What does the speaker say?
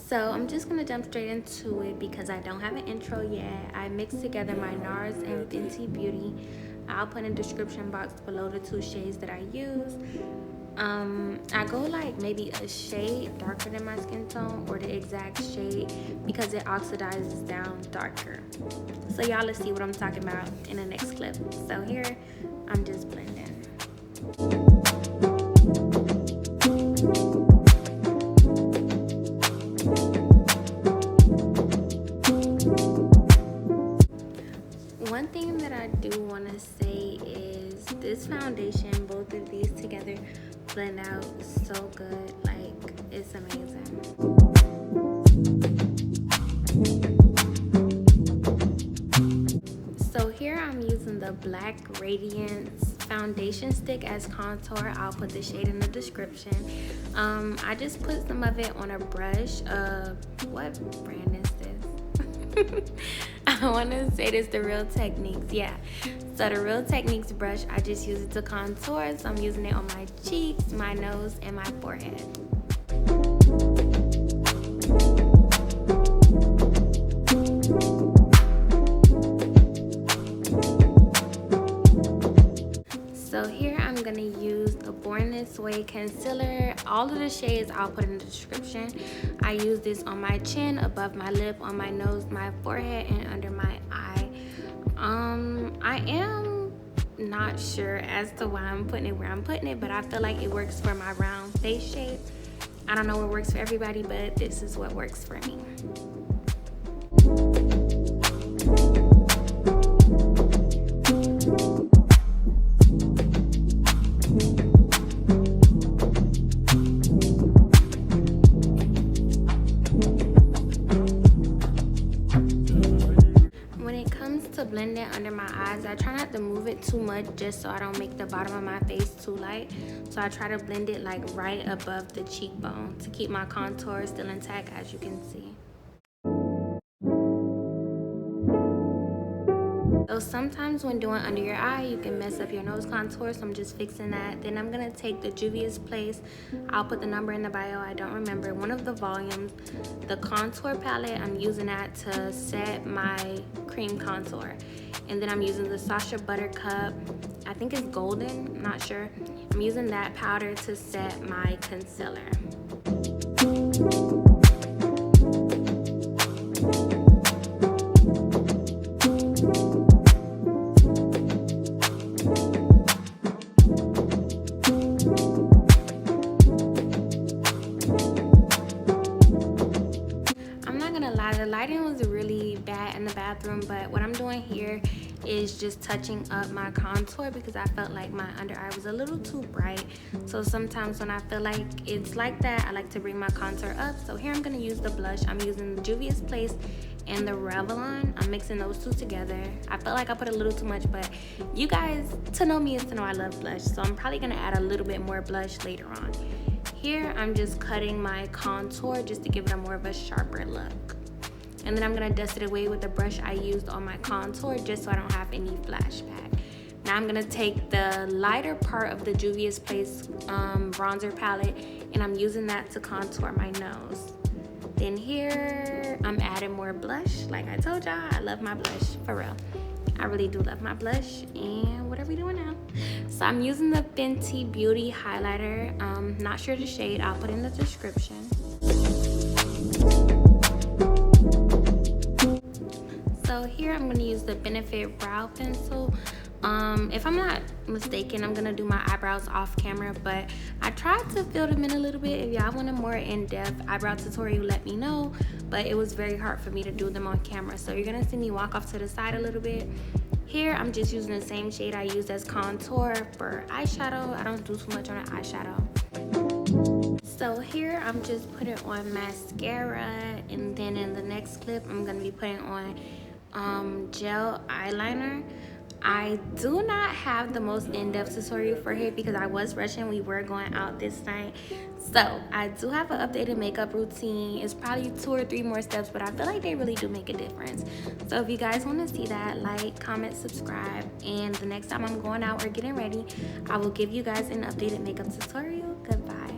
So I'm just gonna jump straight into it because I don't have an intro yet. I mixed together my NARS and Fenty Beauty. I'll put in the description box below the two shades that I use. I go like maybe a shade darker than my skin tone or the exact shade because it oxidizes down darker. So y'all, let's see what I'm talking about in the next clip. So here, I'm just blending. One thing that I do want to say is this foundation, both of these together, blend out so good. Like, it's amazing. So here I'm using the Black Radiance foundation stick as contour. I'll put the shade in the description. I just put some of it on a brush. What brand is this? I want to say this, the Real Techniques. Yeah, so the Real Techniques brush, I just use it to contour. So I'm using it on my cheeks, my nose, and my forehead. So here I'm gonna use the Born This Way concealer. All of the shades I'll put in the description. I use this on my chin, above my lip, on my nose, my forehead, and under my eye. I am not sure as to why I'm putting it where I'm putting it, but I feel like it works for my round face shape. I don't know what works for everybody, but this is what works for me. To blend it under my eyes, I try not to move it too much just so I don't make the bottom of my face too light. So I try to blend it like right above the cheekbone to keep my contour still intact, as you can see. So sometimes when doing under your eye, you can mess up your nose contour, so I'm just fixing that. Then I'm gonna take the Juvia's Place. I'll put the number in the bio, I don't remember, one of the volumes. The contour palette, I'm using that to set my cream contour. And then I'm using the Sacha Buttercup, I think it's golden, I'm not sure. I'm using that powder to set my concealer. The lighting was really bad in the bathroom, but what I'm doing here is just touching up my contour because I felt like my under eye was a little too bright. So sometimes when I feel like it's like that, I like to bring my contour up. So here I'm going to use the blush. I'm using the Juvia's Place and the Revlon. I'm mixing those two together. I felt like I put a little too much, but you guys, to know me is to know I love blush. So I'm probably going to add a little bit more blush later on. Here I'm just cutting my contour just to give it a more of a sharper look. And then I'm gonna dust it away with the brush I used on my contour just so I don't have any flashback. Now I'm gonna take the lighter part of the Juvia's Place bronzer palette and I'm using that to contour my nose. Then here, I'm adding more blush. Like I told y'all, I love my blush, for real. I really do love my blush. And what are we doing now? So I'm using the Fenty Beauty highlighter. Not sure the shade, I'll put in the description. So here I'm going to use the Benefit Brow Pencil. If I'm not mistaken, I'm going to do my eyebrows off camera, but I tried to fill them in a little bit. If y'all want a more in-depth eyebrow tutorial, let me know, but it was very hard for me to do them on camera. So you're going to see me walk off to the side a little bit. Here I'm just using the same shade I used as contour for eyeshadow. I don't do too much on the eyeshadow. So here I'm just putting on mascara, and then in the next clip I'm going to be putting on gel eyeliner. I do not have the most in-depth tutorial for here because I was rushing. We were going out this night. So I do have an updated makeup routine. It's probably 2 or 3 more steps, but I feel like they really do make a difference. So if you guys want to see that, like, comment, subscribe, and the next time I'm going out or getting ready, I will give you guys an updated makeup tutorial. Goodbye.